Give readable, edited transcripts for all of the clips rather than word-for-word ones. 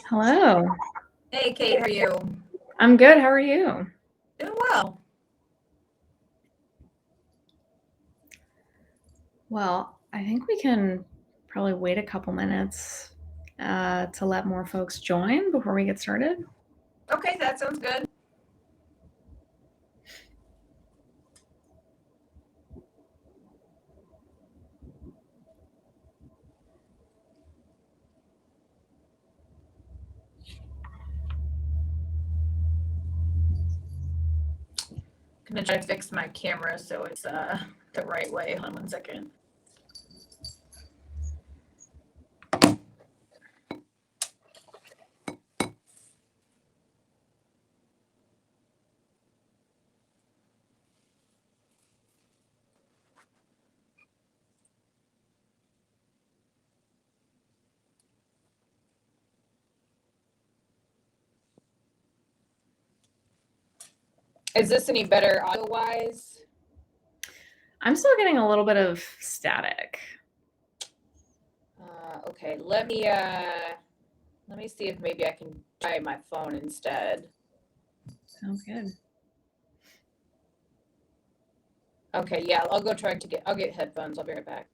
Hello. Hey, Kate, how are you? I'm good. How are you? Doing well. Well, I think we can probably wait a couple minutes to let more folks join before we get started. Okay, that sounds good. I'm gonna try to fix my camera so it's the right way. Hold on one second. Is this any better audio-wise? I'm still getting a little bit of static. Okay, let me see if maybe I can try my phone instead. Sounds good. Okay, yeah, I'll go try to I'll get headphones. I'll be right back.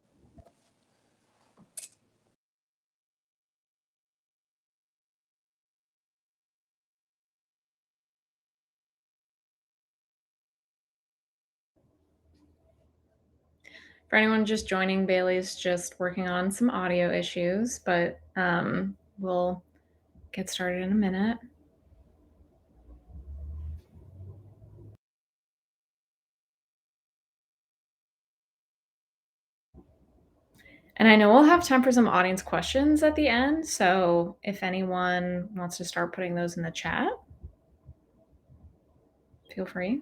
For anyone just joining, Bailey's just working on some audio issues, but we'll get started in a minute. And I know we'll have time for some audience questions at the end. So if anyone wants to start putting those in the chat, feel free.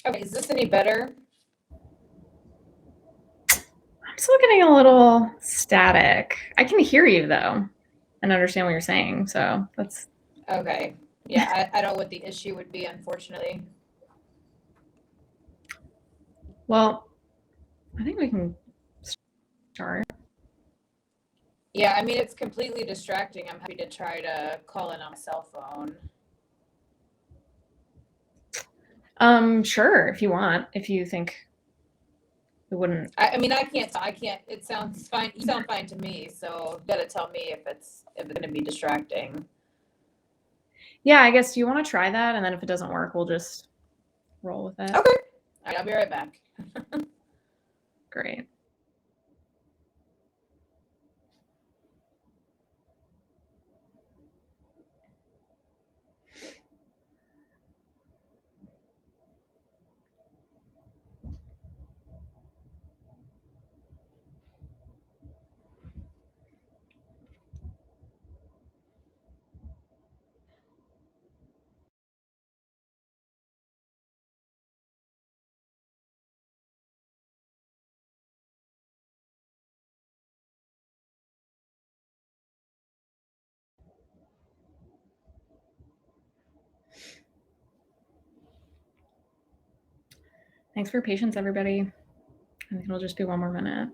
Okay, is this any better? I'm still getting a little static. I can hear you though and understand what you're saying. So that's Okay. Yeah, I don't know what the issue would be, unfortunately. well, I think we can start. Yeah, I mean, it's completely distracting. I'm happy to try to call in on my cell phone. Sure, if you want, if you think it wouldn't. I mean, I can't, it sounds fine. You sound fine to me. So you gotta tell me if it's gonna be distracting. Yeah, I guess you want to try that, and then if it doesn't work, we'll just roll with it. Okay. All right, I'll be right back. Great. Thanks for your patience, everybody. I think it'll just be one more minute.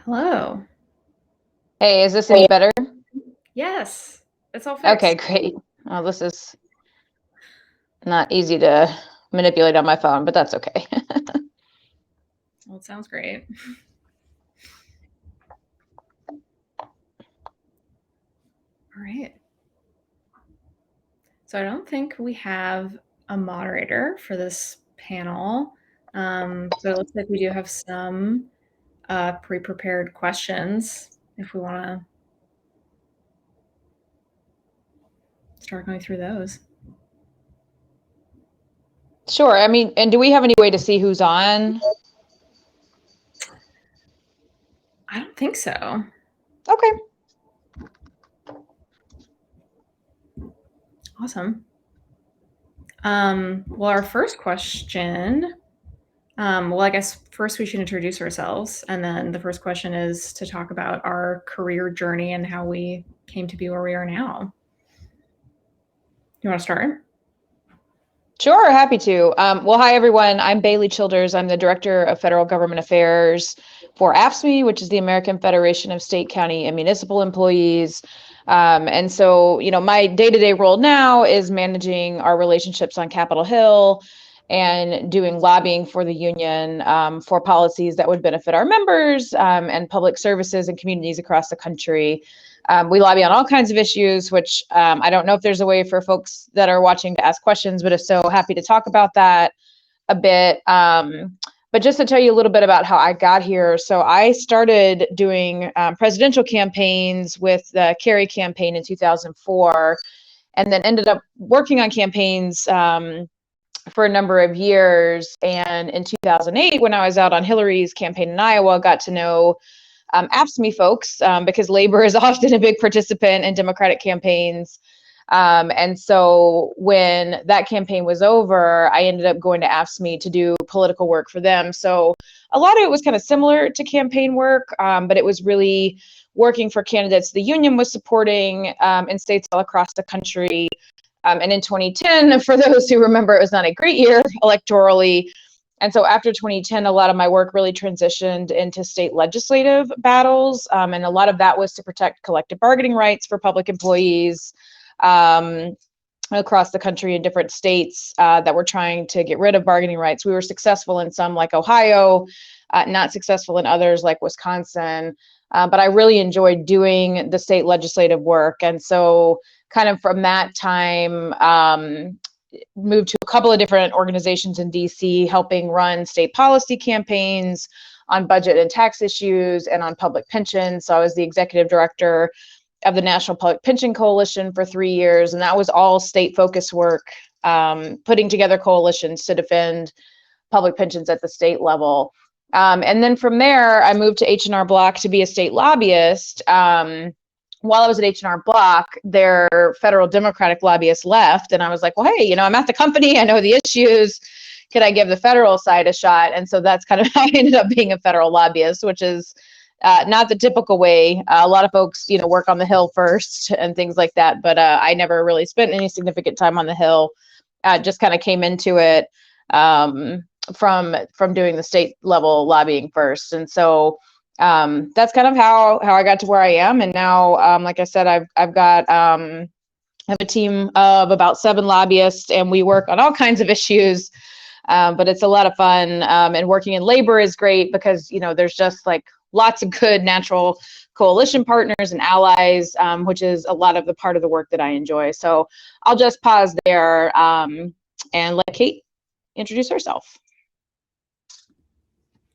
Hello. Hey, is this any better? Yes, it's all Okay, fixed. great. Well, this is not easy to manipulate on my phone, but that's okay. Well, it sounds great. All right. So I don't think we have a moderator for this panel, but it looks like we do have some pre-prepared questions if we want to start going through those. Sure. I mean, and do we have any way to see who's on? I don't think so. Okay. Awesome. Well, our first question, well, I guess first we should introduce ourselves. And then the first question is to talk about our career journey and how we came to be where we are now. You want to start? Sure, happy to. Well, hi, everyone. I'm Bailey Childers. I'm the Director of Federal Government Affairs for AFSCME, which is the American Federation of State, County, and Municipal Employees. And so, my day-to-day role now is managing our relationships on Capitol Hill and doing lobbying for the union for policies that would benefit our members and public services and communities across the country. We lobby on all kinds of issues, which I don't know if there's a way for folks that are watching to ask questions, but if so, happy to talk about that a bit. But just to tell you a little bit about how I got here. So I started doing presidential campaigns with the Kerry campaign in 2004, and then ended up working on campaigns for a number of years. And in 2008, when I was out on Hillary's campaign in Iowa, got to know AFSCME folks because labor is often a big participant in Democratic campaigns. And so when that campaign was over, I ended up going to AFSCME to do political work for them. So a lot of it was kind of similar to campaign work, but it was really working for candidates the union was supporting in states all across the country. And in 2010, for those who remember, it was not a great year electorally. And so after 2010, a lot of my work really transitioned into state legislative battles. And a lot of that was to protect collective bargaining rights for public employees across the country in different states that were trying to get rid of bargaining rights. We were successful in some, like Ohio, not successful in others, like Wisconsin. But I really enjoyed doing the state legislative work. And so kind of from that time, moved to a couple of different organizations in DC, helping run state policy campaigns on budget and tax issues and on public pensions. So I was the executive director of the National Public Pension Coalition for 3 years, and that was all state focused work, putting together coalitions to defend public pensions at the state level. And then from there, I moved to H&R Block to be a state lobbyist. While I was at H&R Block, their federal Democratic lobbyists left, and I was like, well, hey, I'm at the company, I know the issues. Could I give the federal side a shot? And so that's kind of how I ended up being a federal lobbyist, which is not the typical way. A lot of folks, work on the Hill first and things like that, but I never really spent any significant time on the Hill. Just kind of came into it from doing the state level lobbying first, and so that's kind of how I got to where I am. And now, like I said, I've got I have a team of about 7 lobbyists, and we work on all kinds of issues. But it's a lot of fun, and working in labor is great because there's just like lots of good natural coalition partners and allies, which is a lot of the part of the work that I enjoy. So I'll just pause there and let Kate introduce herself.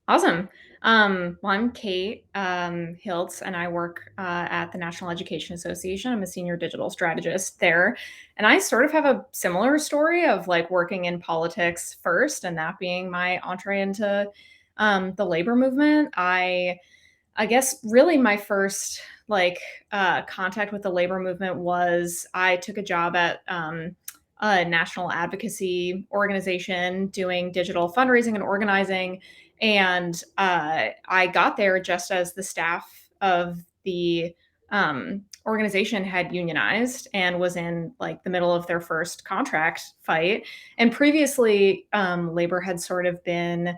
Awesome. Well, I'm Kate Hiltz, and I work at the National Education Association. I'm a senior digital strategist there. And I sort of have a similar story of like working in politics first, and that being my entree into the labor movement. I guess really my first contact with the labor movement was I took a job at a national advocacy organization doing digital fundraising and organizing. And I got there just as the staff of the organization had unionized and was in like the middle of their first contract fight. And previously, labor had sort of been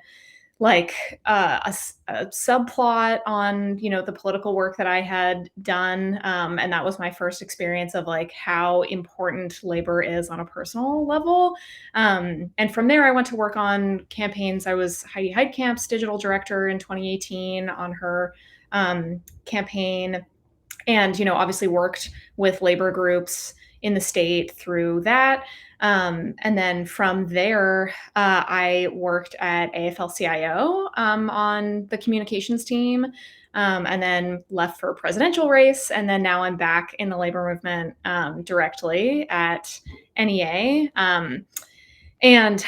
like a subplot on the political work that I had done, and that was my first experience of like how important labor is on a personal level. And from there, I went to work on campaigns. I was Heidi Heitkamp's digital director in 2018 on her campaign, and obviously worked with labor groups in the state through that. And then from there, I worked at AFL-CIO on the communications team, and then left for a presidential race. And then now I'm back in the labor movement directly at NEA. And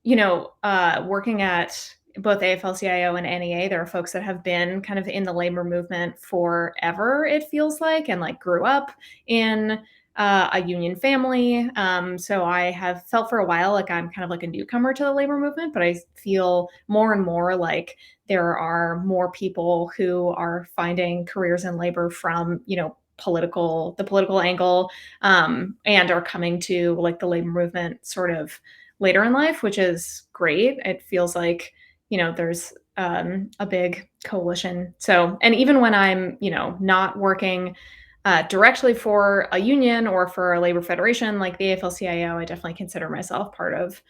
working at both AFL-CIO and NEA, there are folks that have been kind of in the labor movement forever, it feels like, and like grew up in a union family. So I have felt for a while like I'm kind of like a newcomer to the labor movement, but I feel more and more like there are more people who are finding careers in labor from, the political angle, and are coming to like the labor movement sort of later in life, which is great. It feels like, there's a big coalition. So, and even when I'm, not working directly for a union or for a labor federation like the AFL-CIO, I definitely consider myself part of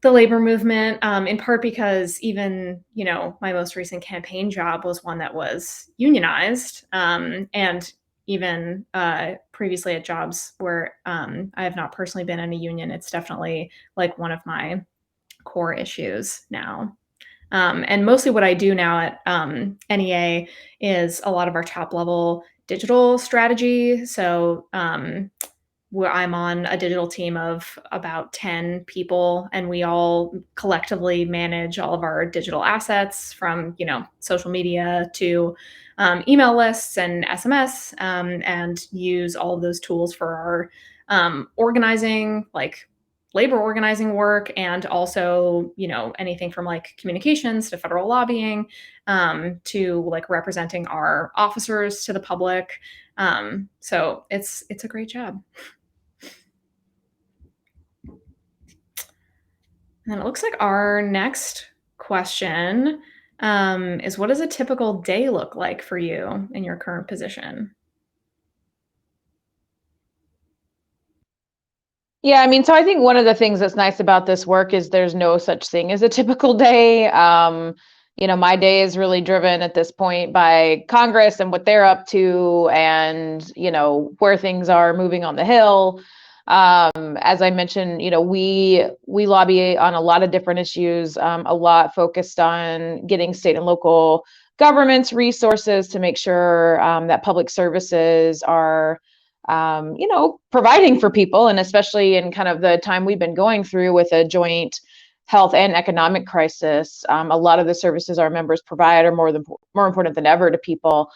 the labor movement, in part because even, my most recent campaign job was one that was unionized. And even previously at jobs where I have not personally been in a union, it's definitely like one of my core issues now. And mostly what I do now at NEA is a lot of our top level digital strategy. So where I'm on a digital team of about 10 people, and we all collectively manage all of our digital assets from, social media to email lists and SMS, and use all of those tools for our organizing, like labor organizing work, and also, anything from like communications to federal lobbying, to like representing our officers to the public. So it's a great job. And then it looks like our next question is, what does a typical day look like for you in your current position? Yeah, I mean, so I think one of the things that's nice about this work is there's no such thing as a typical day. My day is really driven at this point by Congress and what they're up to, and where things are moving on the Hill. As I mentioned, we lobby on a lot of different issues, a lot focused on getting state and local governments resources to make sure that public services are providing for people, and especially in kind of the time we've been going through with a joint health and economic crisis. A lot of the services our members provide are more important than ever to people.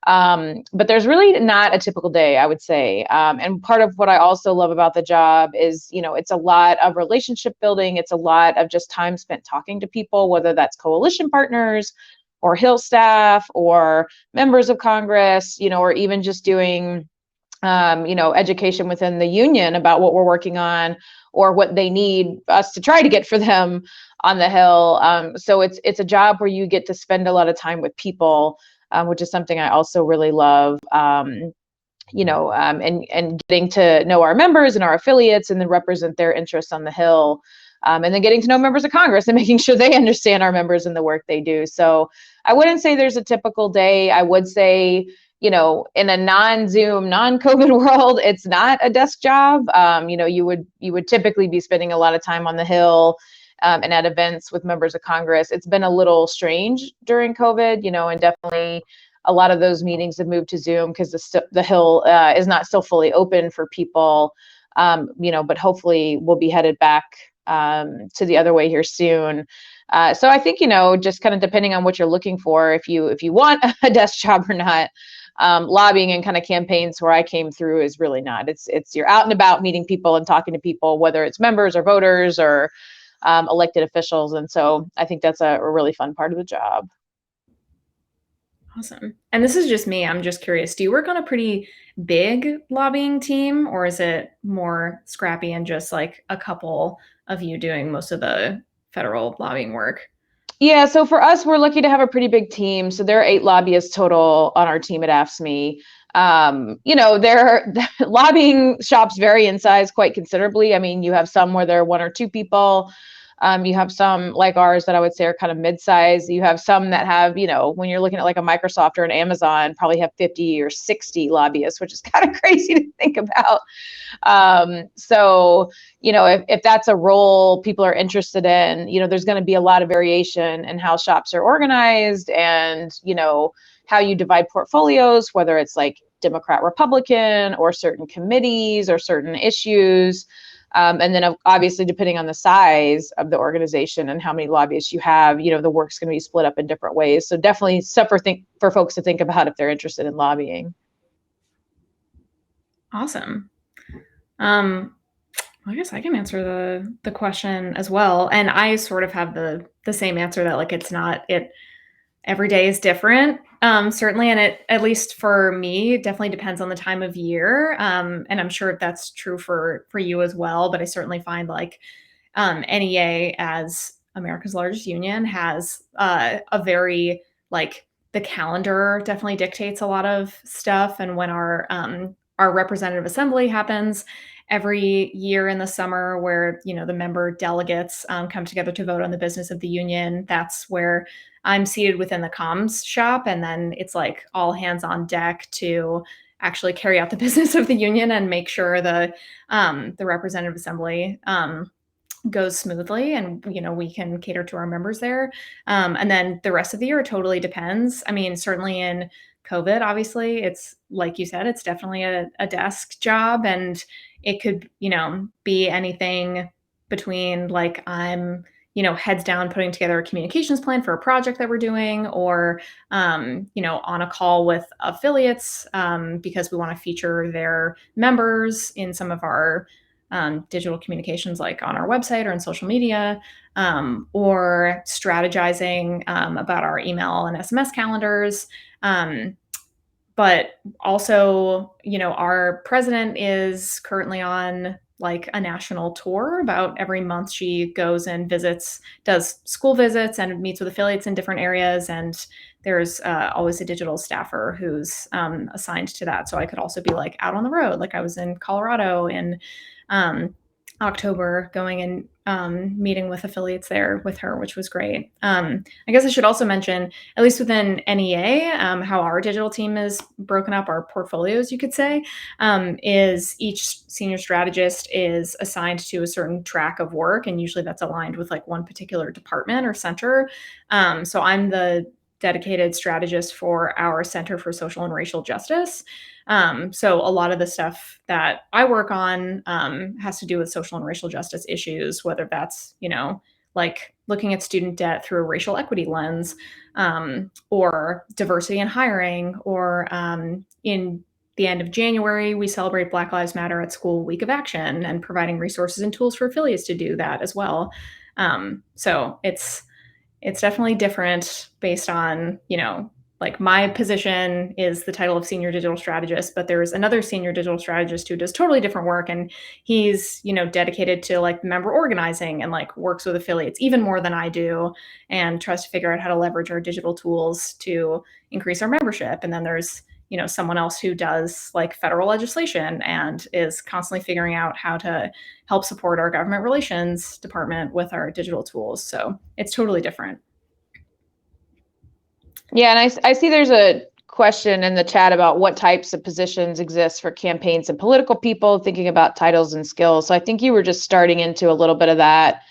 But there's really not a typical day, I would say. And part of what I also love about the job is, it's a lot of relationship building. It's a lot of just time spent talking to people, whether that's coalition partners or Hill staff or members of Congress, or even just doing education within the union about what we're working on or what they need us to try to get for them on the Hill. So it's a job where you get to spend a lot of time with people, which is something I also really love. And getting to know our members and our affiliates, and then represent their interests on the Hill. And then getting to know members of Congress and making sure they understand our members and the work they do. So I wouldn't say there's a typical day. I would say, in a non-Zoom, non-COVID world, it's not a desk job. You would typically be spending a lot of time on the Hill, and at events with members of Congress. It's been a little strange during COVID, and definitely a lot of those meetings have moved to Zoom because the Hill is not still fully open for people. But hopefully we'll be headed back to the other way here soon. So I think, just kind of depending on what you're looking for, if you want a desk job or not. Lobbying and kind of campaigns where I came through is really not. It's you're out and about meeting people and talking to people, whether it's members or voters or elected officials. And so I think that's a really fun part of the job. Awesome. And this is just me. I'm just curious. Do you work on a pretty big lobbying team, or is it more scrappy and just like a couple of you doing most of the federal lobbying work? Yeah, so for us, we're lucky to have a pretty big team. So there are 8 lobbyists total on our team at AFSCME. Their lobbying shops vary in size quite considerably. I mean, you have some where there are 1 or 2 people. You have some like ours that I would say are kind of mid-size. You have some that have, when you're looking at like a Microsoft or an Amazon, probably have 50 or 60 lobbyists, which is kind of crazy to think about. So if that's a role people are interested in, there's going to be a lot of variation in how shops are organized and, how you divide portfolios, whether it's like Democrat, Republican, or certain committees or certain issues. And then obviously, depending on the size of the organization and how many lobbyists you have, the work's going to be split up in different ways. So definitely stuff for folks to think about if they're interested in lobbying. Awesome. I guess I can answer the question as well, and I sort of have the same answer that like it's not it every day is different. Certainly, and it at least for me, it definitely depends on the time of year. And I'm sure that's true for you as well. But I certainly find like NEA as America's largest union has a very like the calendar definitely dictates a lot of stuff, and when our representative assembly happens every year in the summer, where the member delegates come together to vote on the business of the union. That's where I'm seated within the comms shop, and then it's like all hands on deck to actually carry out the business of the union and make sure the representative assembly goes smoothly, and we can cater to our members there. And then the rest of the year it totally depends. I mean, certainly in COVID, obviously it's like you said, it's definitely a desk job, and it could be anything between like I'm heads down putting together a communications plan for a project that we're doing, or on a call with affiliates because we want to feature their members in some of our digital communications, like on our website or in social media, or strategizing about our email and SMS calendars. But also, our president is currently on like a national tour. About every month, she goes and does school visits, and meets with affiliates in different areas. And there's always a digital staffer who's assigned to that. So I could also be like out on the road, like I was in Colorado in um, October, going and meeting with affiliates there with her, which was great. I guess I should also mention, at least within NEA, how our digital team is broken up, our portfolios, you could say, is each senior strategist is assigned to a certain track of work, and usually that's aligned with like one particular department or center. So I'm the dedicated strategist for our Center for Social and Racial Justice. So a lot of the stuff that I work on has to do with social and racial justice issues, whether that's, like looking at student debt through a racial equity lens, or diversity in hiring, or in the end of January, we celebrate Black Lives Matter at School Week of Action, and providing resources and tools for affiliates to do that as well. So it's definitely different based on, like my position is the title of senior digital strategist, but there's another senior digital strategist who does totally different work, and he's dedicated to like member organizing and like works with affiliates even more than I do, and tries to figure out how to leverage our digital tools to increase our membership. And then there's someone else who does like federal legislation and is constantly figuring out how to help support our government relations department with our digital tools. So it's totally different. Yeah, and I see there's a question in the chat about what types of positions exist for campaigns and political people, thinking about titles and skills. So I think you were just starting into a little bit of that.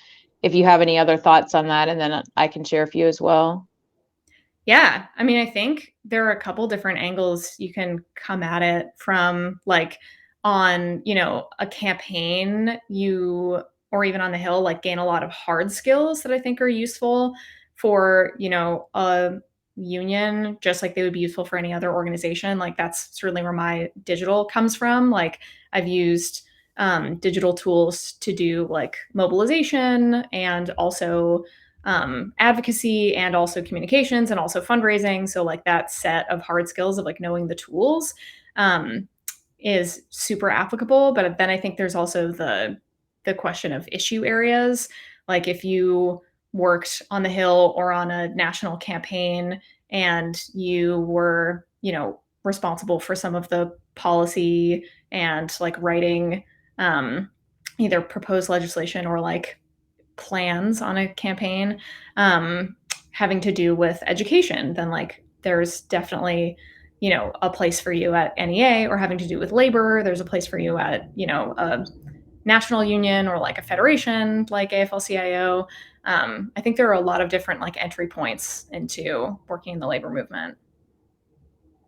If you have any other thoughts on that, and then I can share a few as well. Yeah, I mean, I think there are a couple different angles you can come at it from, like on, a campaign, or even on the Hill, like gain a lot of hard skills that I think are useful for, a union, just like they would be useful for any other organization. Like that's certainly where my digital comes from. Like I've used digital tools to do like mobilization, and also advocacy, and also communications, and also fundraising. So like that set of hard skills of like knowing the tools um, is super applicable. But then I think there's also the question of issue areas. Like if you worked on the Hill or on a national campaign and you were, responsible for some of the policy and like writing either proposed legislation or like plans on a campaign having to do with education, then like there's definitely a place for you at NEA, or having to do with labor, there's a place for you at a national union or like a federation like AFL-CIO. I think there are a lot of different like entry points into working in the labor movement.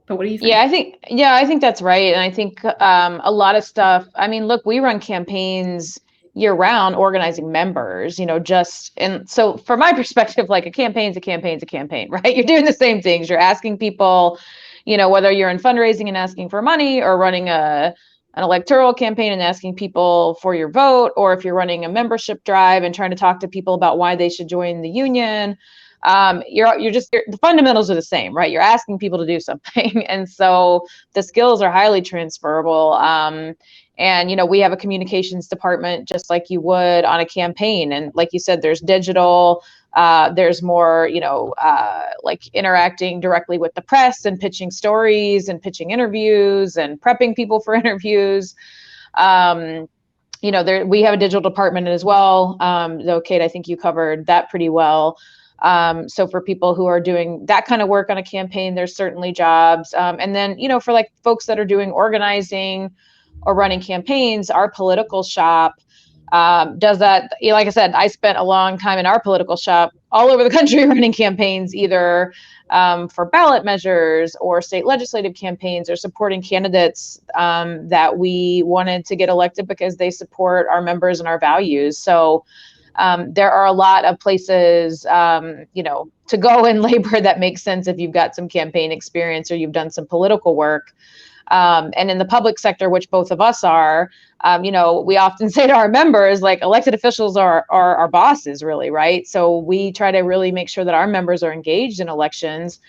But what do you Yeah, think? I think that's right. And I think a lot of stuff, I mean, look, we run campaigns year round organizing members, and so from my perspective, like a campaign's a campaign's a campaign, right? You're doing the same things. You're asking people, whether you're in fundraising and asking for money, or running an electoral campaign and asking people for your vote, or if you're running a membership drive and trying to talk to people about why they should join the union. The fundamentals are the same, right? You're asking people to do something. And so the skills are highly transferable. And, we have a communications department just like you would on a campaign. And like you said, there's digital, there's more, like interacting directly with the press and pitching stories and pitching interviews and prepping people for interviews. We have a digital department as well. Though, Kate, I think you covered that pretty well. So for people who are doing that kind of work on a campaign, there's certainly jobs. And then, for like folks that are doing organizing or running campaigns, our political shop does that. Like I said, I spent a long time in our political shop all over the country running campaigns, either for ballot measures or state legislative campaigns, or supporting candidates that we wanted to get elected because they support our members and our values. So there are a lot of places, to go in labor that makes sense if you've got some campaign experience or you've done some political work. And in the public sector, which both of us are, we often say to our members, like, elected officials are our bosses, really, right? So we try to really make sure that our members are engaged in elections,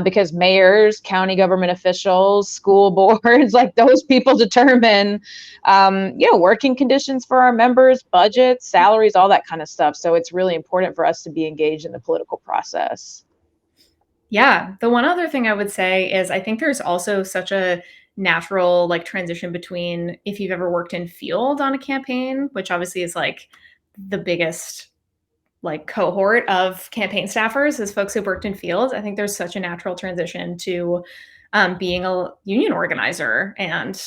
because mayors, county government officials, school boards, like those people determine, working conditions for our members, budgets, salaries, all that kind of stuff. So it's really important for us to be engaged in the political process. Yeah, the one other thing I would say is I think there's also such a natural like transition between if you've ever worked in field on a campaign, which obviously is like the biggest like cohort of campaign staffers is folks who've worked in field. I think there's such a natural transition to being a union organizer and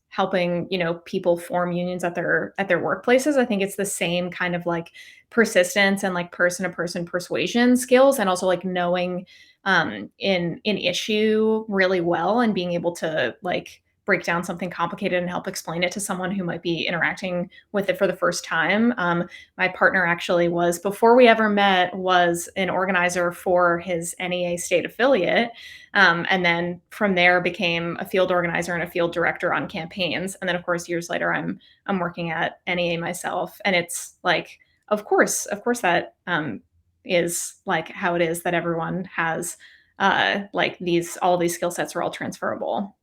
helping people form unions at their workplaces. I think it's the same kind of like persistence and like person to person persuasion skills, and also like knowing in an issue really well and being able to like break down something complicated and help explain it to someone who might be interacting with it for the first time. My partner actually was, before we ever met, was an organizer for his NEA state affiliate. And then from there became a field organizer and a field director on campaigns. And then of course, years later, I'm working at NEA myself. And it's like, of course that is like how it is that everyone has like all these skill sets are all transferable.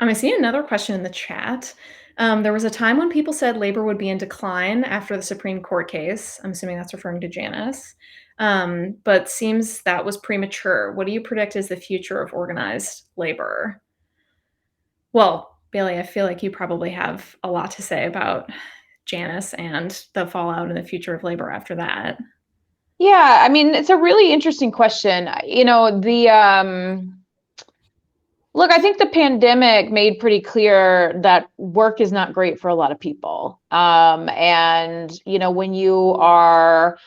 I see another question in the chat. There was a time when people said labor would be in decline after the Supreme Court case. I'm assuming that's referring to Janice. But seems that was premature. What do you predict is the future of organized labor? Well, Bailey, I feel like you probably have a lot to say about Janice and the fallout and the future of labor after that. Yeah, I mean, it's a really interesting question. Look, I think the pandemic made pretty clear that work is not great for a lot of people. And, when you are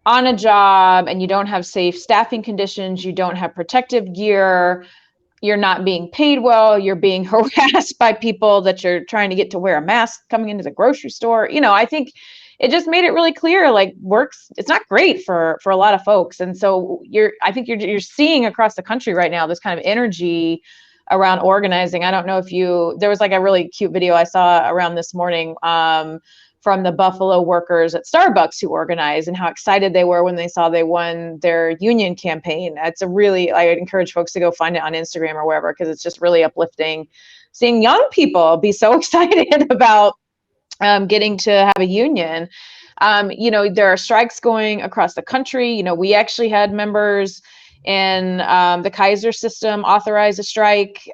on a job and you don't have safe staffing conditions, you don't have protective gear, you're not being paid well, you're being harassed by people that you're trying to get to wear a mask coming into the grocery store. I think it just made it really clear, like, it's not great for a lot of folks. And so I think you're seeing across the country right now this kind of energy around organizing. I don't know if there was like a really cute video I saw around this morning from the Buffalo workers at Starbucks who organized, and how excited they were when they saw they won their union campaign. I would encourage folks to go find it on Instagram or wherever, because it's just really uplifting seeing young people be so excited about getting to have a union. There are strikes going across the country. We actually had members in the Kaiser system authorize a strike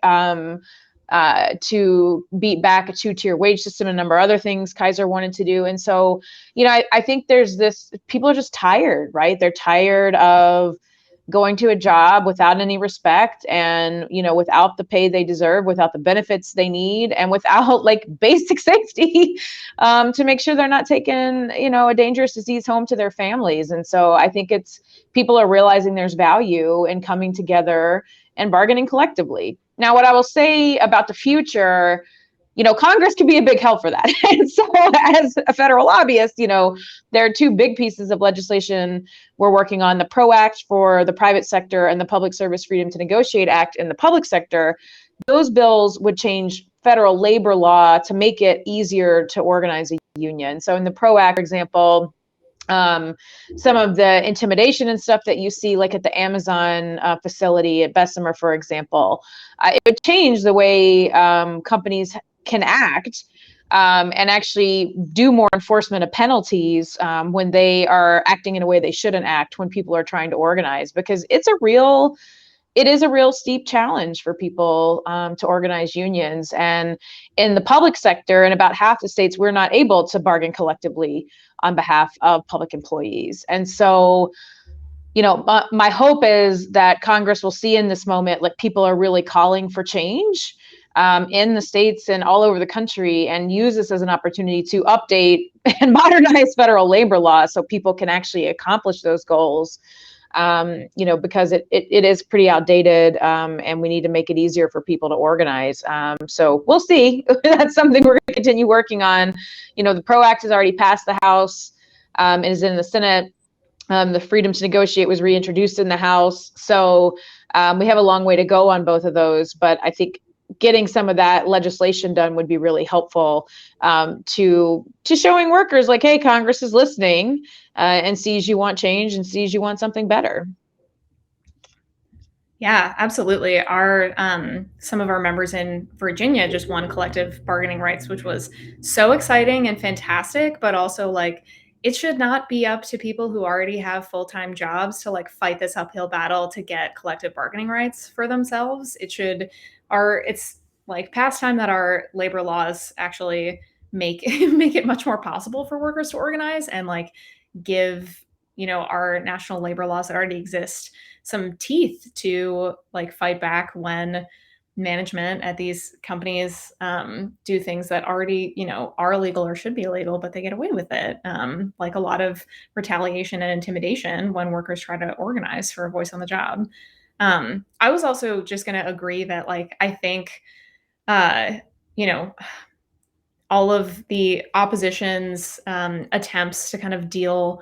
to beat back a two-tier wage system and a number of other things Kaiser wanted to do. And so, I think there's this, people are just tired, right? They're tired of going to a job without any respect and without the pay they deserve, without the benefits they need, and without like basic safety to make sure they're not taking a dangerous disease home to their families. And so I think it's, people are realizing there's value in coming together and bargaining collectively. Now, what I will say about the future, Congress can be a big help for that. And so as a federal lobbyist, there are two big pieces of legislation we're working on: the PRO Act for the private sector and the Public Service Freedom to Negotiate Act in the public sector. Those bills would change federal labor law to make it easier to organize a union. So in the PRO Act, for example, some of the intimidation and stuff that you see, like at the Amazon facility at Bessemer, for example, it would change the way companies can act and actually do more enforcement of penalties when they are acting in a way they shouldn't act when people are trying to organize, because it is a real steep challenge for people to organize unions. And in the public sector, in about half the states, we're not able to bargain collectively on behalf of public employees. And so, my hope is that Congress will see in this moment, like, people are really calling for change in the states and all over the country, and use this as an opportunity to update and modernize federal labor law so people can actually accomplish those goals. Because it is pretty outdated, and we need to make it easier for people to organize. So we'll see. That's something we're going to continue working on. The PRO Act has already passed the House, and is in the Senate. The freedom to negotiate was reintroduced in the House. So we have a long way to go on both of those, but I think getting some of that legislation done would be really helpful to showing workers like, hey, Congress is listening and sees you want change and sees you want something better. Yeah, absolutely. Our some of our members in Virginia just won collective bargaining rights, which was so exciting and fantastic, but also like it should not be up to people who already have full-time jobs to like fight this uphill battle to get collective bargaining rights for themselves. It's like past time that our labor laws actually make make it much more possible for workers to organize and like give, our national labor laws that already exist some teeth to like fight back when management at these companies do things that already are illegal or should be illegal, but they get away with it, like a lot of retaliation and intimidation when workers try to organize for a voice on the job. I was also just going to agree that like I think uh, you know all of the opposition's attempts to kind of deal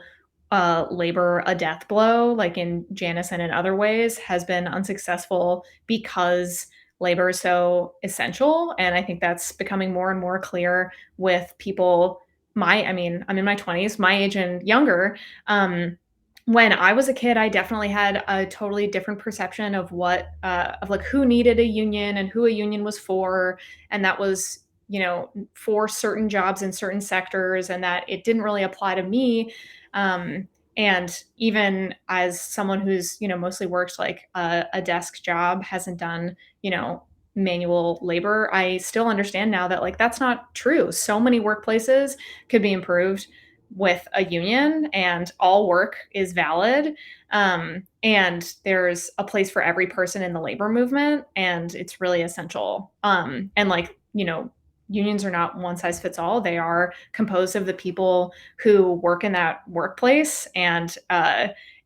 labor a death blow, like in Janice and in other ways, has been unsuccessful because labor is so essential. And I think that's becoming more and more clear with people I'm in my 20s, my age and younger. When I was a kid, I definitely had a totally different perception of of like who needed a union and who a union was for. And that was, for certain jobs in certain sectors, and that it didn't really apply to me. And even as someone who's, mostly worked like a desk job, hasn't done, manual labor, I still understand now that like that's not true. So many workplaces could be improved with a union, and all work is valid. And there's a place for every person in the labor movement, and it's really essential. And like, unions are not one size fits all. They are composed of the people who work in that workplace, and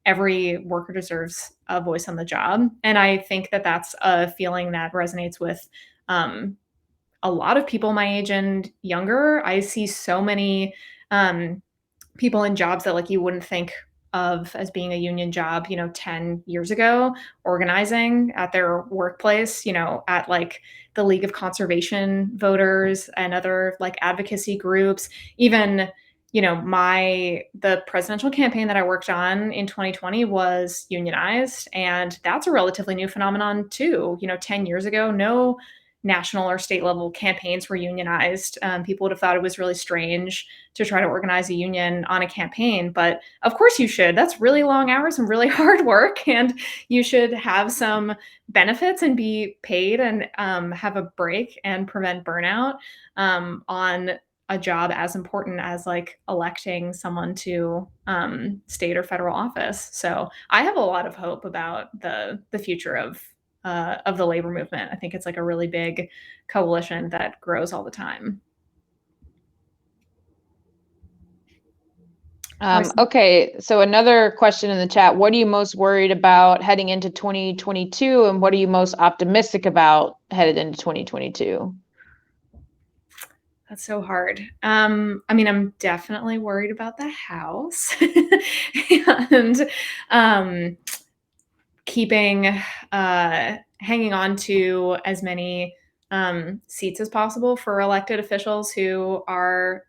every worker deserves a voice on the job. And I think that that's a feeling that resonates with a lot of people my age and younger. I see so many people in jobs that like you wouldn't think of as being a union job, 10 years ago, organizing at their workplace, at like the League of Conservation Voters and other like advocacy groups. Even, the presidential campaign that I worked on in 2020 was unionized. And that's a relatively new phenomenon too. 10 years ago, national or state level campaigns were unionized. People would have thought it was really strange to try to organize a union on a campaign, but of course you should. That's really long hours and really hard work, and you should have some benefits and be paid and have a break and prevent burnout on a job as important as like electing someone to state or federal office. So I have a lot of hope about the future of the labor movement. I think it's like a really big coalition that grows all the time. Okay, so another question in the chat. What are you most worried about heading into 2022, and what are you most optimistic about headed into 2022? That's so hard. I mean, I'm definitely worried about the house and keeping hanging on to as many seats as possible for elected officials who are,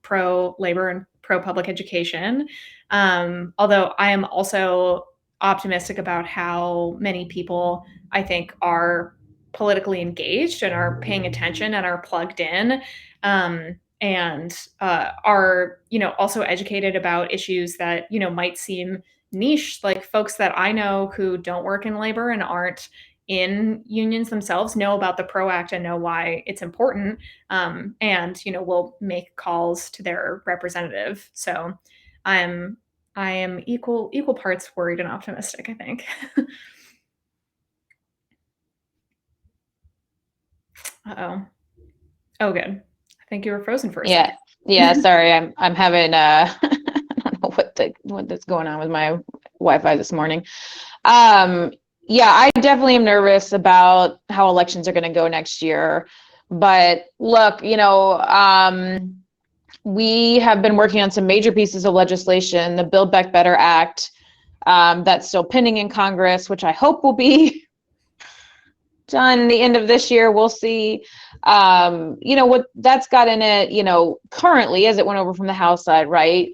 pro labor and pro public education. Although I am also optimistic about how many people I think are politically engaged and are paying attention and are plugged in. And are also educated about issues that might seem niche, like folks that I know who don't work in labor and aren't in unions themselves know about the PRO Act and know why it's important, and will make calls to their representative. So I'm I am equal parts worried and optimistic, I think. Uh-oh. Oh, good. I think you were frozen for a Yeah, second. yeah. Sorry, I'm having I don't know what's going on with my Wi-Fi this morning. Um, yeah, I definitely am nervous about how elections are going to go next year. But look, we have been working on some major pieces of legislation, the Build Back Better Act, that's still pending in Congress, which I hope will be done the end of this year. We'll see. What that's got in it, currently as it went over from the House side, right?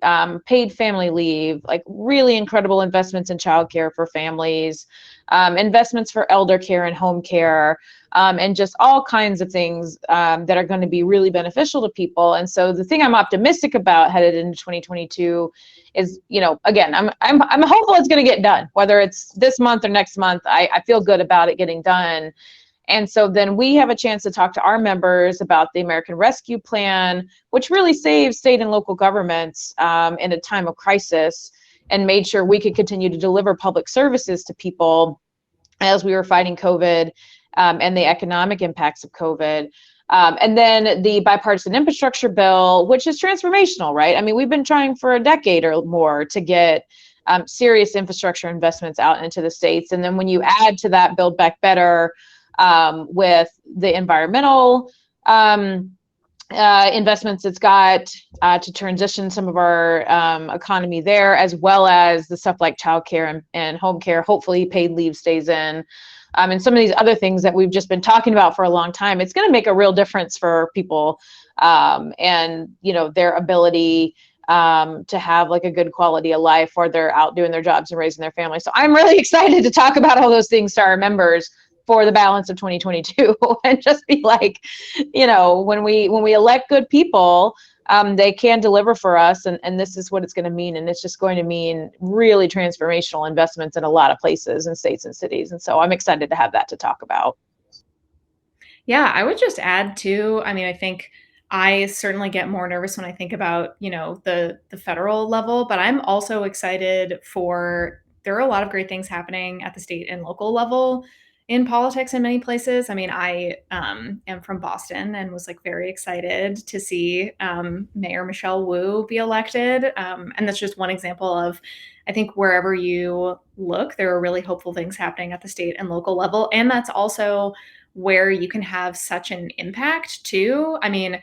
Paid family leave, like really incredible investments in childcare for families, investments for elder care and home care, and just all kinds of things that are going to be really beneficial to people. And so the thing I'm optimistic about headed into 2022 is, again, I'm hopeful it's going to get done, whether it's this month or next month. I feel good about it getting done. And so then we have a chance to talk to our members about the American Rescue Plan, which really saved state and local governments in a time of crisis and made sure we could continue to deliver public services to people as we were fighting COVID and the economic impacts of COVID. And then the bipartisan infrastructure bill, which is transformational, right? I mean, we've been trying for a decade or more to get serious infrastructure investments out into the states. And then when you add to that Build Back Better with the environmental investments it's got to transition some of our economy there, as well as the stuff like childcare and home care, hopefully paid leave stays in. And some of these other things that we've just been talking about for a long time, it's going to make a real difference for people and their ability to have like a good quality of life while they're out doing their jobs and raising their families. So I'm really excited to talk about all those things to our members for the balance of 2022 and just be like, when we elect good people, they can deliver for us, and this is what it's going to mean. And it's just going to mean really transformational investments in a lot of places and states and cities. And so I'm excited to have that to talk about. Yeah, I would just add too, I mean, I think I certainly get more nervous when I think about, the federal level, but I'm also excited for there are a lot of great things happening at the state and local level in politics in many places. I mean, I am from Boston and was like very excited to see Mayor Michelle Wu be elected. And that's just one example of, I think wherever you look, there are really hopeful things happening at the state and local level. And that's also where you can have such an impact too. I mean,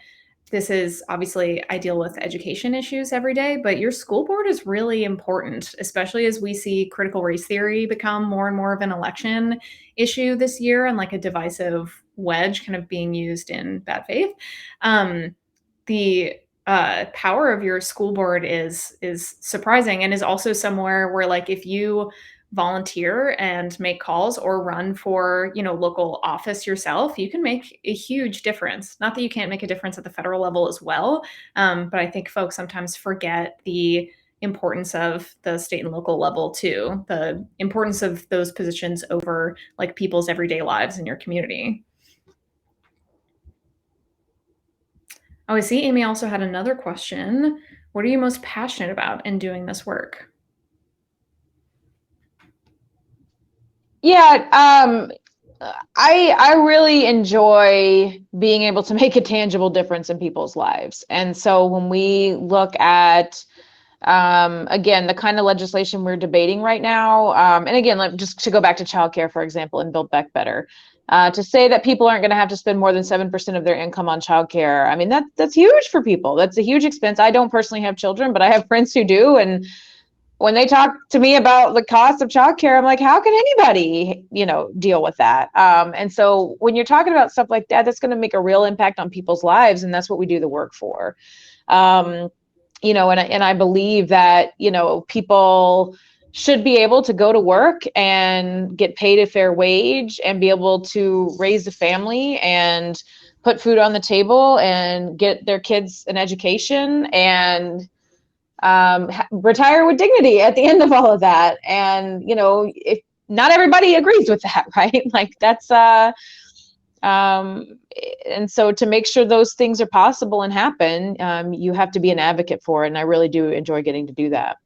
this is obviously I deal with education issues every day, but your school board is really important, especially as we see critical race theory become more and more of an election issue this year and like a divisive wedge kind of being used in bad faith. The power of your school board is surprising and is also somewhere where like if you volunteer and make calls or run for, local office yourself, you can make a huge difference. Not that you can't make a difference at the federal level as well, but I think folks sometimes forget the importance of the state and local level too, the importance of those positions over like people's everyday lives in your community. Oh, I see Amy also had another question. What are you most passionate about in doing this work? Yeah, I really enjoy being able to make a tangible difference in people's lives. And so when we look at again, the kind of legislation we're debating right now, and again, just to go back to childcare, for example, and Build Back Better, to say that people aren't going to have to spend more than 7% of their income on childcare. I mean, that's huge for people. That's a huge expense. I don't personally have children, but I have friends who do, and when they talk to me about the cost of childcare, I'm like, how can anybody, deal with that? And so when you're talking about stuff like that, that's going to make a real impact on people's lives, and that's what we do the work for. Um, and I believe that, people should be able to go to work and get paid a fair wage and be able to raise a family and put food on the table and get their kids an education and retire with dignity at the end of all of that. And, if not everybody agrees with that, right? Like that's, um, and so to make sure those things are possible and happen, you have to be an advocate for it. And I really do enjoy getting to do that.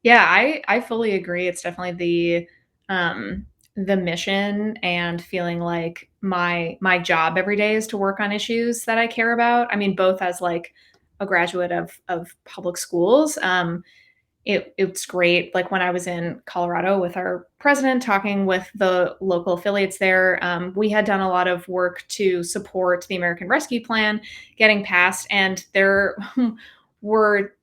Yeah, I fully agree. It's definitely the mission and feeling like my job every day is to work on issues that I care about. I mean, both as like a graduate of public schools, it's great. Like when I was in Colorado with our president, talking with the local affiliates there, we had done a lot of work to support the American Rescue Plan getting passed, and there were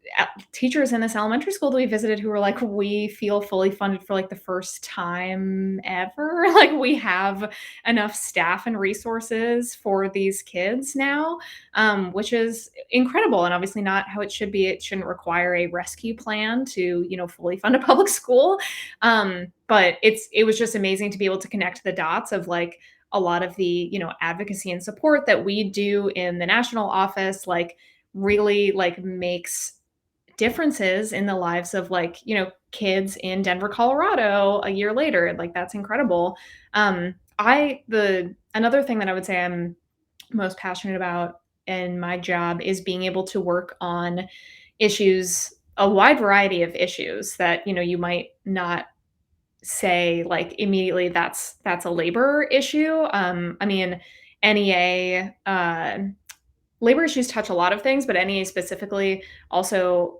teachers in this elementary school that we visited who were like, we feel fully funded for like the first time ever. Like we have enough staff and resources for these kids now, which is incredible and obviously not how it should be. It shouldn't require a rescue plan to, fully fund a public school. But it was just amazing to be able to connect the dots of like a lot of the, advocacy and support that we do in the national office, like really like makes differences in the lives of like, kids in Denver, Colorado a year later. Like that's incredible. I the another thing that I would say I'm most passionate about in my job is being able to work on issues, a wide variety of issues that, you might not say like immediately that's a labor issue. I mean, NEA labor issues touch a lot of things, but NEA specifically also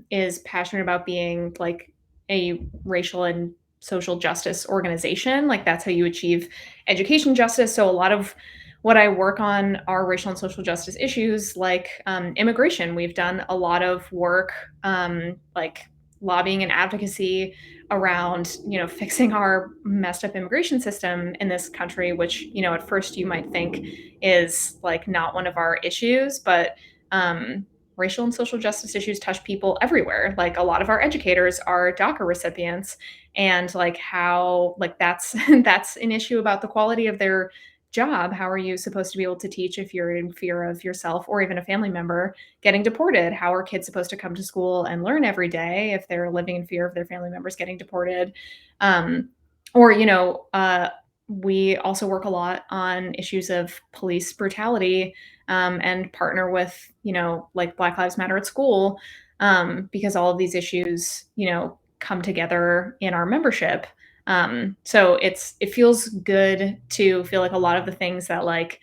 is passionate about being like a racial and social justice organization. Like that's how you achieve education justice. So a lot of what I work on are racial and social justice issues like immigration. We've done a lot of work like lobbying and advocacy around fixing our messed up immigration system in this country, which at first you might think is like not one of our issues, but racial and social justice issues touch people everywhere. Like a lot of our educators are DACA recipients, and like how like that's that's an issue about the quality of their job. How are you supposed to be able to teach if you're in fear of yourself or even a family member getting deported? How are kids supposed to come to school and learn every day if they're living in fear of their family members getting deported? Um, or we also work a lot on issues of police brutality, and partner with like Black Lives Matter at school, because all of these issues come together in our membership. So it feels good to feel like a lot of the things that like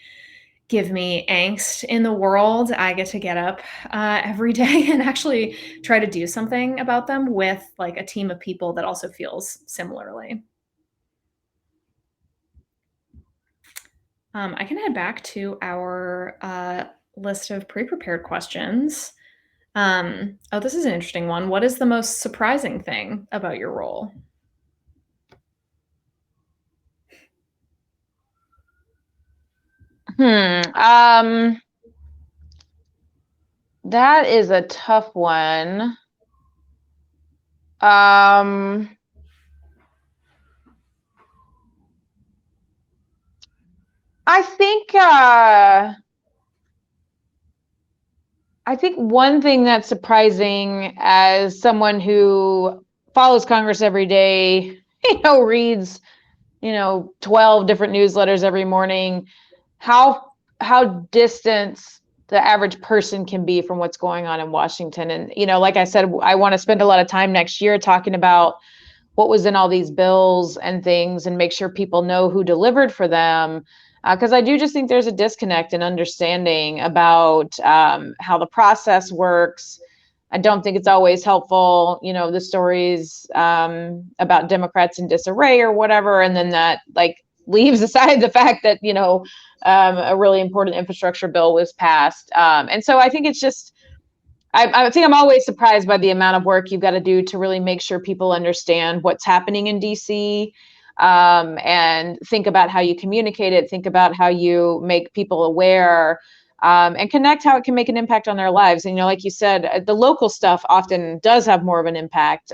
give me angst in the world, I get to get up every day and actually try to do something about them with like a team of people that also feels similarly. I can head back to our list of pre-prepared questions. Oh, this is an interesting one. What is the most surprising thing about your role? That is a tough one. Um, I think one thing that's surprising as someone who follows Congress every day, reads, 12 different newsletters every morning, how distant the average person can be from what's going on in Washington. And, like I said, I want to spend a lot of time next year talking about what was in all these bills and things and make sure people know who delivered for them. Because I do just think there's a disconnect in understanding about how the process works. I don't think it's always helpful, the stories about Democrats in disarray or whatever. And then that leaves aside the fact that, a really important infrastructure bill was passed. And so I think it's just, I think I'm always surprised by the amount of work you've got to do to really make sure people understand what's happening in DC, and think about how you communicate it, think about how you make people aware, and connect how it can make an impact on their lives. And, like you said, the local stuff often does have more of an impact.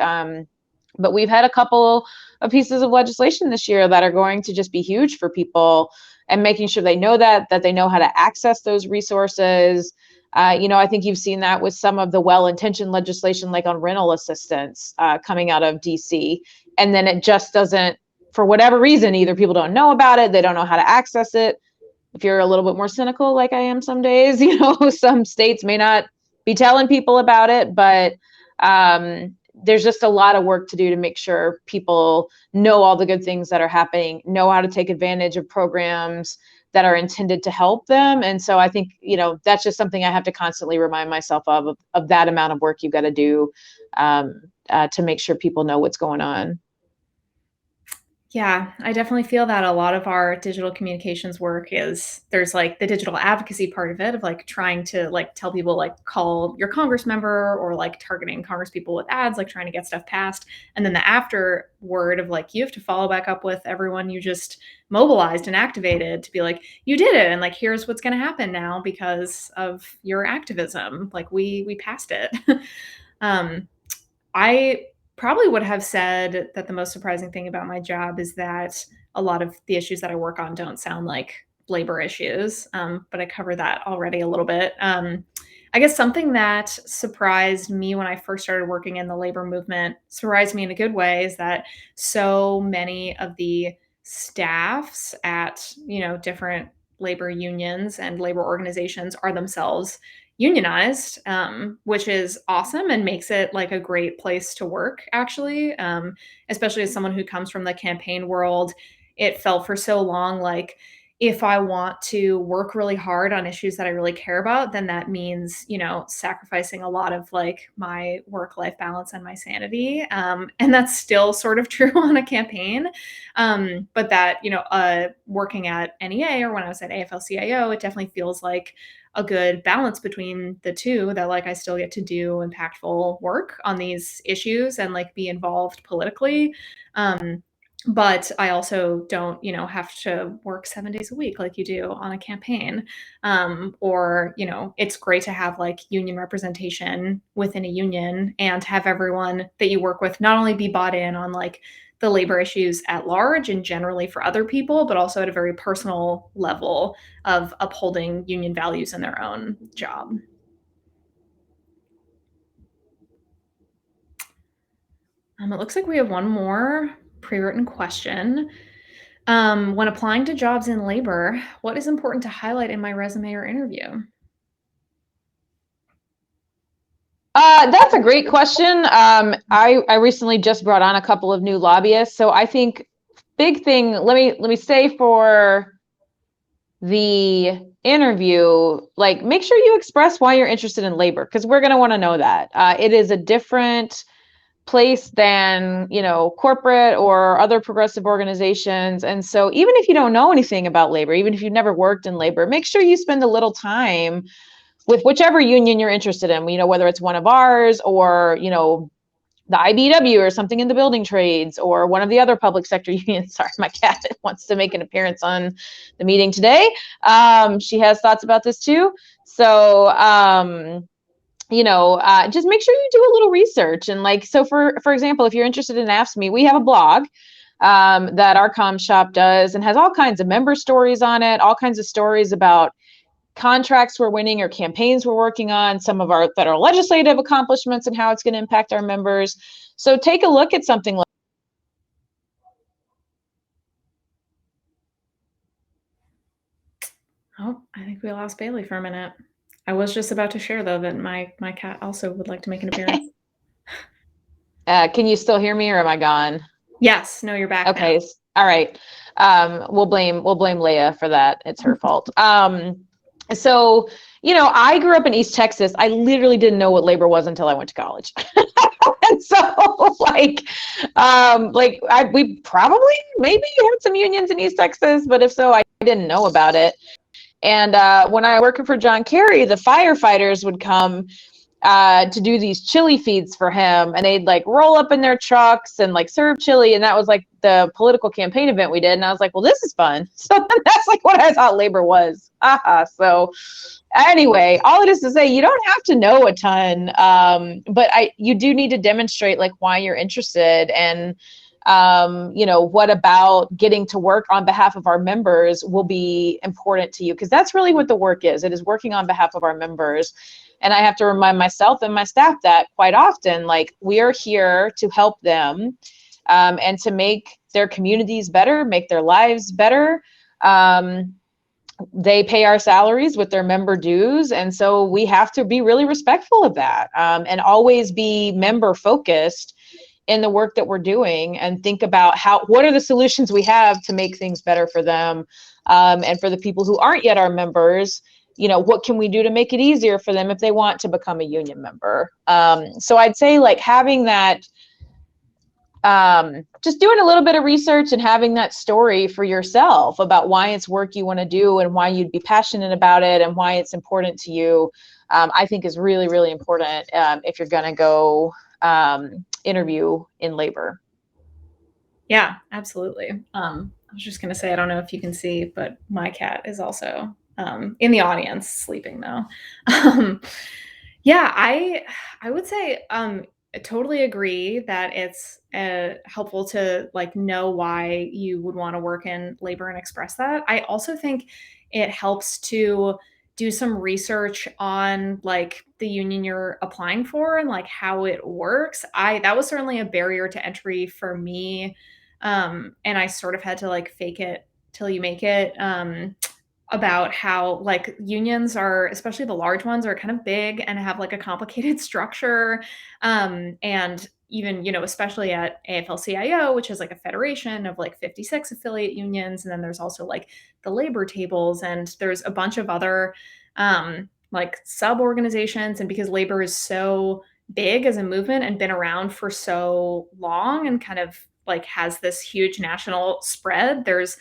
But we've had a couple of pieces of legislation this year that are going to just be huge for people, and making sure they know that they know how to access those resources. I think you've seen that with some of the well-intentioned legislation, like on rental assistance, coming out of DC. And then it just doesn't, for whatever reason, either people don't know about it, they don't know how to access it. If you're a little bit more cynical, like I am some days, some states may not be telling people about it, but there's just a lot of work to do to make sure people know all the good things that are happening, know how to take advantage of programs that are intended to help them. And so I think, that's just something I have to constantly remind myself of that amount of work you've got to do, to make sure people know what's going on. Yeah, I definitely feel that a lot of our digital communications work there's like the digital advocacy part of it, of like trying to like tell people, like call your Congress member, or like targeting Congress people with ads, like trying to get stuff passed. And then the afterword of like, you have to follow back up with everyone you just mobilized and activated to be like, you did it. And like, here's what's going to happen now because of your activism. Like we passed it. um, I probably would have said that the most surprising thing about my job is that a lot of the issues that I work on don't sound like labor issues, but I covered that already a little bit. I guess something that surprised me when I first started working in the labor movement, surprised me in a good way, is that so many of the staffs at different labor unions and labor organizations are themselves unionized, which is awesome and makes it like a great place to work, actually. Especially as someone who comes from the campaign world, it felt for so long like, if I want to work really hard on issues that I really care about, then that means, sacrificing a lot of like my work life balance and my sanity. And that's still sort of true on a campaign. But that, working at NEA, or when I was at AFL-CIO, it definitely feels like a good balance between the two, that like I still get to do impactful work on these issues and like be involved politically. But I also don't, have to work 7 days a week like you do on a campaign. Or, it's great to have like union representation within a union and have everyone that you work with not only be bought in on like the labor issues at large and generally for other people, but also at a very personal level of upholding union values in their own job. It looks like we have one more pre-written question. When applying to jobs in labor, what is important to highlight in my resume or interview? That's a great question. I recently just brought on a couple of new lobbyists, so I think big thing. Let me say for the interview, like make sure you express why you're interested in labor, because we're going to want to know that. It is a different place than corporate or other progressive organizations, and so even if you don't know anything about labor, even if you've never worked in labor, make sure you spend a little time with whichever union you're interested in, whether it's one of ours or, the IBW or something in the building trades or one of the other public sector unions. Sorry, my cat wants to make an appearance on the meeting today. She has thoughts about this too. So, just make sure you do a little research. And like, so for example, if you're interested in AFSCME, we have a blog. that our comm shop does, and has all kinds of member stories on it, all kinds of stories about contracts we're winning or campaigns we're working on, some of our federal legislative accomplishments and how it's going to impact our members. So take a look at something like. Oh, I think we lost Bailey for a minute. I was just about to share though that my cat also would like to make an appearance. Can you still hear me, or am I gone? Yes, no, you're back now. Okay, all right. We'll blame Leia for that. It's her fault. So I grew up in East Texas. I literally didn't know what labor was until I went to college. And so we probably maybe had some unions in East Texas, but if so, I didn't know about it. And when I was working for John Kerry, the firefighters would come to do these chili feeds for him, and they'd like roll up in their trucks and like serve chili, and that was like the political campaign event we did. And I was like, well, this is fun. So that's like what I thought labor was. So anyway, all it is to say, you don't have to know a ton, but you do need to demonstrate like why you're interested, and what about getting to work on behalf of our members will be important to you, because that's really what the work is. It is working on behalf of our members. And I have to remind myself and my staff that quite often, like, we are here to help them, and to make their communities better, make their lives better. They pay our salaries with their member dues, and so we have to be really respectful of that, and always be member focused in the work that we're doing, and think about what are the solutions we have to make things better for them, and for the people who aren't yet our members. What can we do to make it easier for them if they want to become a union member? So I'd say like having that, just doing a little bit of research and having that story for yourself about why it's work you want to do and why you'd be passionate about it and why it's important to you, I think is really, really important if you're going to go interview in labor. Yeah, absolutely. I was just gonna say, I don't know if you can see, but my cat is also in the audience, sleeping though. Um, yeah, I would say I totally agree that it's helpful to like know why you would want to work in labor and express that. I also think it helps to do some research on like the union you're applying for and like how it works. I That was certainly a barrier to entry for me. And I sort of had to like fake it till you make it. About how like unions are, especially the large ones, are kind of big and have like a complicated structure. And even, especially at AFL-CIO, which is like a federation of like 56 affiliate unions. And then there's also like the labor tables, and there's a bunch of other like sub organizations. And because labor is so big as a movement and been around for so long and kind of like has this huge national spread, there's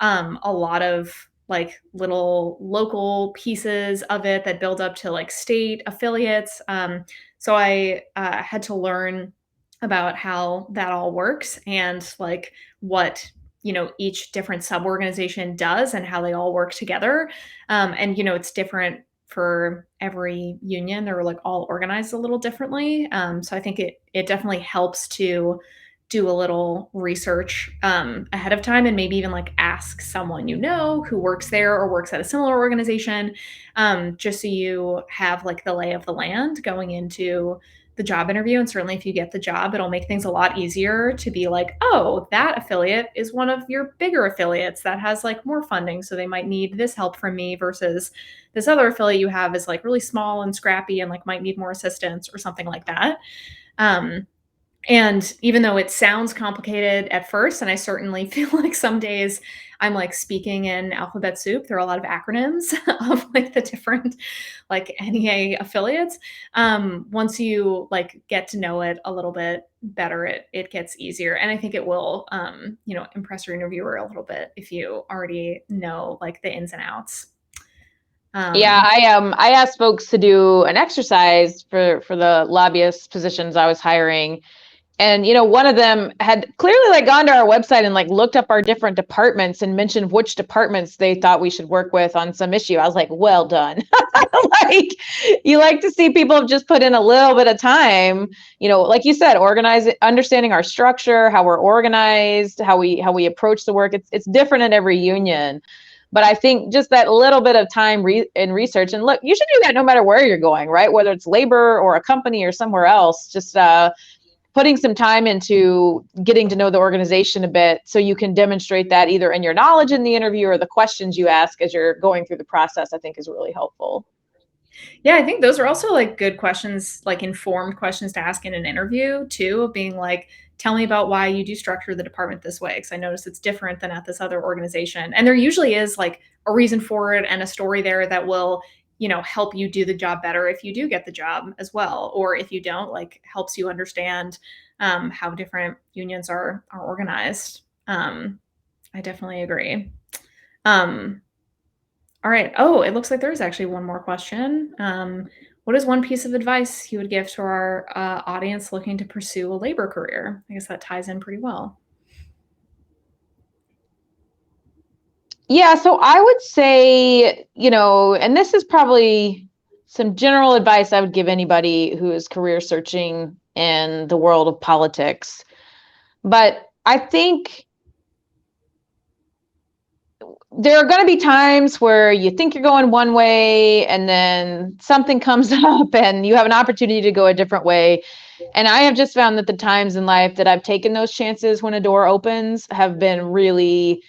a lot of like little local pieces of it that build up to like state affiliates. So I had to learn about how that all works and like what each different sub organization does and how they all work together. And it's different for every union. They're like all organized a little differently. So I think it definitely helps to do a little research ahead of time, and maybe even like ask someone who works there or works at a similar organization, just so you have like the lay of the land going into the job interview. And certainly if you get the job, it'll make things a lot easier to be like, oh, that affiliate is one of your bigger affiliates that has like more funding, so they might need this help from me, versus this other affiliate you have is like really small and scrappy and like might need more assistance or something like that. And even though it sounds complicated at first, and I certainly feel like some days I'm like speaking in alphabet soup, there are a lot of acronyms of like the different like NEA affiliates. Once you like get to know it a little bit better, it gets easier. And I think it will, impress your interviewer a little bit if you already know like the ins and outs. Yeah, I asked folks to do an exercise for the lobbyist positions I was hiring, And one of them had clearly like gone to our website and like looked up our different departments and mentioned which departments they thought we should work with on some issue. I was like, well done. Like, you like to see people have just put in a little bit of time, like you said, understanding our structure, how we're organized, how we approach the work. It's different in every union. But I think just that little bit of time in research, and look, you should do that no matter where you're going, right? Whether it's labor or a company or somewhere else, just putting some time into getting to know the organization a bit so you can demonstrate that either in your knowledge in the interview or the questions you ask as you're going through the process, I think is really helpful. Yeah, I think those are also like good questions, like informed questions to ask in an interview too, of being like, tell me about why you do structure the department this way. Cause I noticed it's different than at this other organization. And there usually is like a reason for it and a story there that will, help you do the job better if you do get the job as well. Or if you don't, like helps you understand how different unions are organized. I definitely agree. Um, all right. Oh, it looks like there's actually one more question. What is one piece of advice you would give to our audience looking to pursue a labor career? I guess that ties in pretty well. Yeah, so I would say, and this is probably some general advice I would give anybody who is career searching in the world of politics. But I think there are going to be times where you think you're going one way and then something comes up and you have an opportunity to go a different way. And I have just found that the times in life that I've taken those chances when a door opens have been really,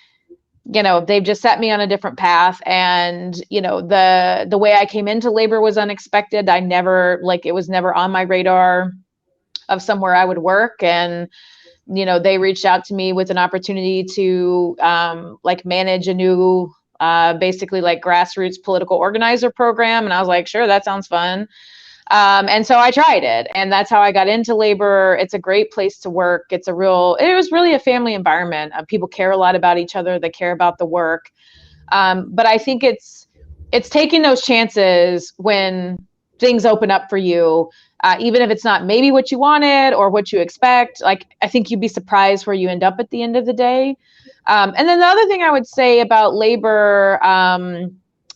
they've just set me on a different path. And the way I came into labor was unexpected. It was never on my radar of somewhere I would work. And they reached out to me with an opportunity to like manage a new basically like grassroots political organizer program. And I was like, sure, that sounds fun. And so I tried it, and that's how I got into labor. It's a great place to work. It was really a family environment. People care a lot about each other. They care about the work. But I think it's taking those chances when things open up for you, even if it's not maybe what you wanted or what you expect. Like, I think you'd be surprised where you end up at the end of the day. And then the other thing I would say about labor,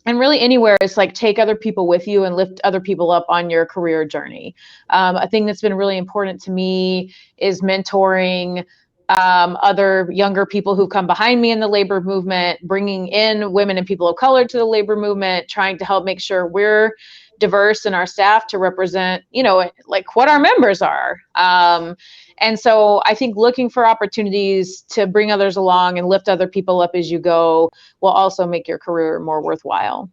and really anywhere, is like take other people with you and lift other people up on your career journey. A thing that's been really important to me is mentoring other younger people who come behind me in the labor movement, bringing in women and people of color to the labor movement, trying to help make sure we're diverse in our staff to represent, like what our members are. And so I think looking for opportunities to bring others along and lift other people up as you go will also make your career more worthwhile.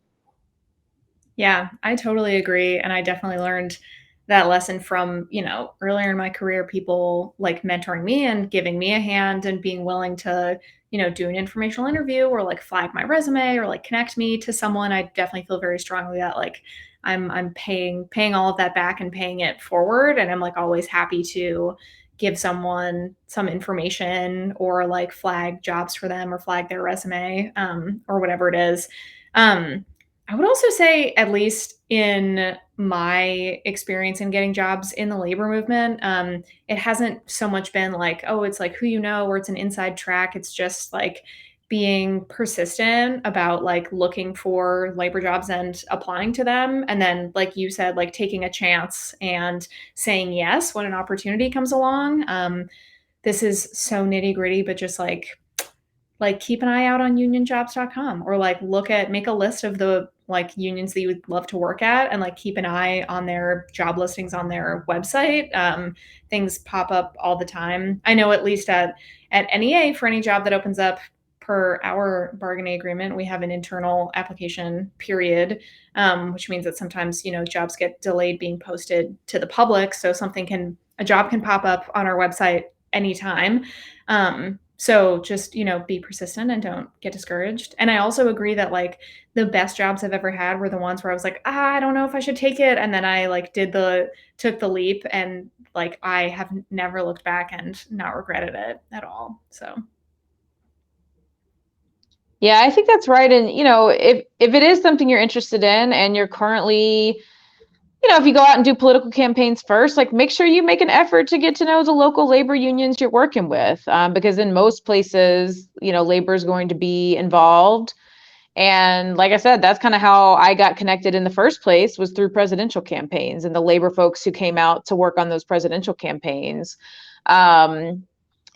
Yeah, I totally agree. And I definitely learned that lesson from, earlier in my career, people like mentoring me and giving me a hand and being willing to, do an informational interview or like flag my resume or like connect me to someone. I definitely feel very strongly that like I'm paying all of that back and paying it forward. And I'm like always happy to give someone some information or like flag jobs for them or flag their resume or whatever it is. Um, I would also say, at least in my experience in getting jobs in the labor movement, it hasn't so much been like, oh, it's like who you know, or it's an inside track. It's just like being persistent about like looking for labor jobs and applying to them. And then, like you said, like taking a chance and saying yes when an opportunity comes along. This is so nitty gritty, but just like keep an eye out on unionjobs.com or like make a list of the like unions that you would love to work at and like keep an eye on their job listings on their website. Things pop up all the time. I know at least at NEA, for any job that opens up per our bargaining agreement, we have an internal application period, which means that sometimes jobs get delayed being posted to the public, so a job can pop up on our website anytime. So just, be persistent and don't get discouraged. And I also agree that like the best jobs I've ever had were the ones where I was like, I don't know if I should take it. And then I like took the leap, and like I have never looked back and not regretted it at all. So Yeah, I think that's right. And if it is something you're interested in and you're currently if you go out and do political campaigns first, like make sure you make an effort to get to know the local labor unions you're working with, because in most places, labor is going to be involved. And like I said, that's kind of how I got connected in the first place, was through presidential campaigns and the labor folks who came out to work on those presidential campaigns.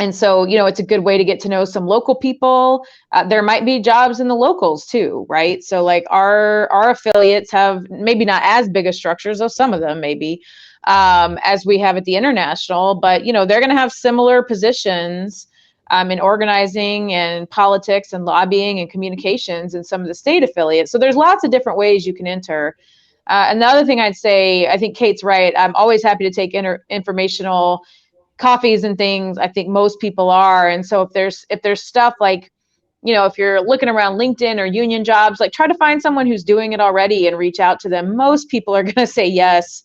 And so, it's a good way to get to know some local people. There might be jobs in the locals too, right? So like our affiliates have maybe not as big a structures, though some of them maybe, as we have at the international, but they're going to have similar positions in organizing and politics and lobbying and communications in some of the state affiliates. So there's lots of different ways you can enter. Another thing I'd say, I think Kate's right. I'm always happy to take informational coffees and things. I think most people are. And so if there's stuff like, if you're looking around LinkedIn or union jobs, like try to find someone who's doing it already and reach out to them. Most people are going to say yes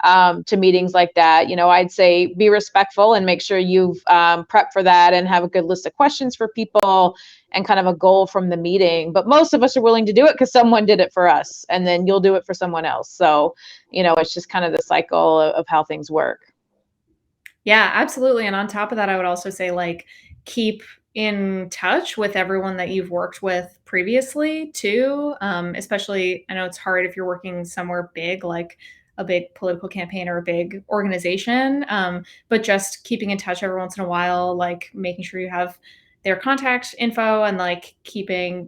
to meetings like that. I'd say be respectful and make sure you've prepped for that and have a good list of questions for people and kind of a goal from the meeting. But most of us are willing to do it because someone did it for us, and then you'll do it for someone else. So, it's just kind of the cycle of how things work. Yeah, absolutely. And on top of that, I would also say like keep in touch with everyone that you've worked with previously too. Especially, I know it's hard if you're working somewhere big, like a big political campaign or a big organization. But just keeping in touch every once in a while, like making sure you have their contact info and like keeping,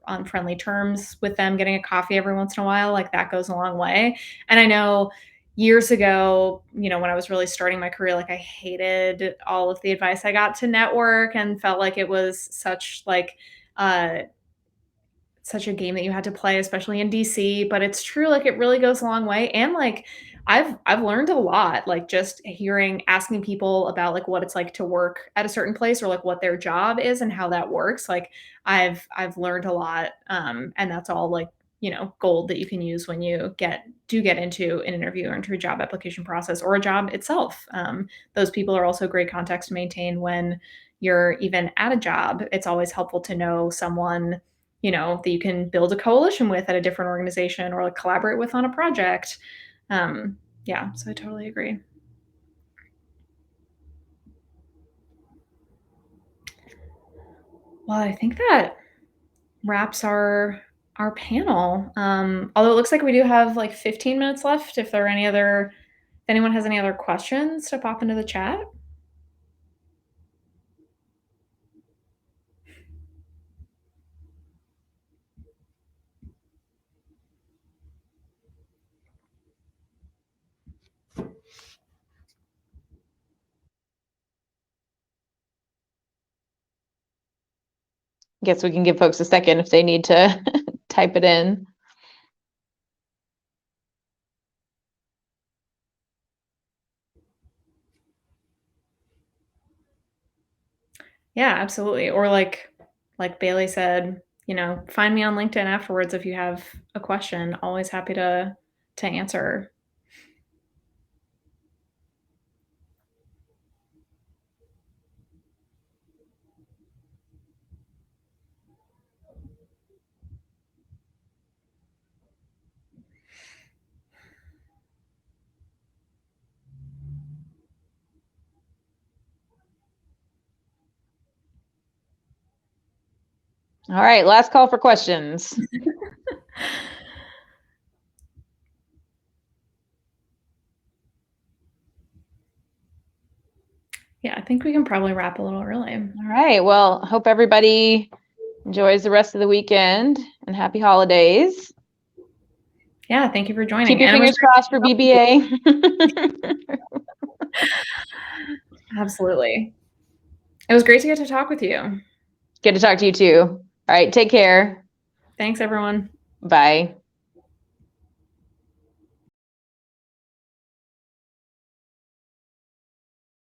on friendly terms with them, getting a coffee every once in a while, like that goes a long way. And I know years ago, when I was really starting my career, like I hated all of the advice I got to network and felt like it was uh such a game that you had to play, especially in DC. But it's true, like it really goes a long way. And like I've learned a lot, like just asking people about like what it's like to work at a certain place or like what their job is and how that works. Like I've learned a lot. And that's all like, gold that you can use when you get into an interview or into a job application process or a job itself. Those people are also great contacts to maintain when you're even at a job. It's always helpful to know someone that you can build a coalition with at a different organization or like collaborate with on a project. Yeah, so I totally agree. Well, I think that wraps our panel. Although it looks like we do have like 15 minutes left. If anyone has any other questions to pop into the chat. Guess we can give folks a second if they need to type it in. Yeah, absolutely. Or like Bailey said, find me on LinkedIn afterwards if you have a question. Always happy to answer. All right, last call for questions. Yeah, I think we can probably wrap a little early. All right, well, hope everybody enjoys the rest of the weekend and happy holidays. Yeah, thank you for joining. Keep your And fingers crossed for BBA. Absolutely. It was great to get to talk with you. Good to talk to you too. All right, take care. Thanks, everyone. Bye.